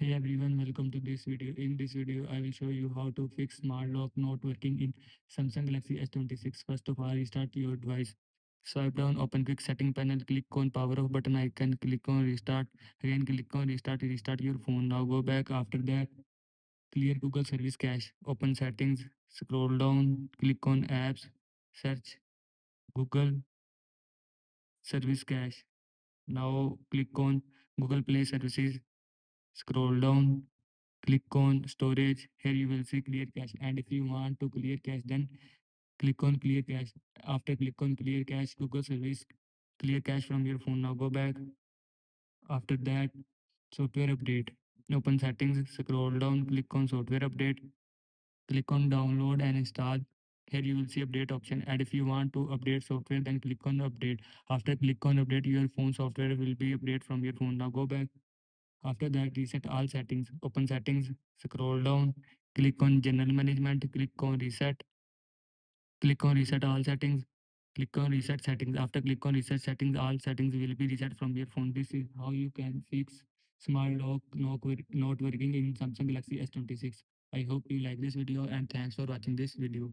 Hey everyone, welcome to this video. In this video, I will show you how to fix smart lock not working in Samsung Galaxy S26. First of all, restart your device. Swipe down, open quick setting panel, click on power off button icon, click on restart. Again, click on restart your phone. Now go back. After that, clear Google Service Cache. Open settings, scroll down, click on apps, search Google Service Cache. Now click on Google Play Services, scroll down, click on storage. Here you will see clear cache, and if you want to clear cache, then click on clear cache. After click on clear cache, Google service clear cache from your phone. Now go back. After that, software update. Open settings, scroll down, click on software update, click on download and install. Here you will see update option, and if you want to update software, then click on update. After click on update, your phone software will be update from your phone. Now go back. After that, reset all settings. Open settings, scroll down, click on general management, click on reset, click on reset all settings, click on reset settings. After click on reset settings, all settings will be reset from your phone. This is how you can fix smart lock not working in Samsung Galaxy S26. I hope you like this video and thanks for watching this video.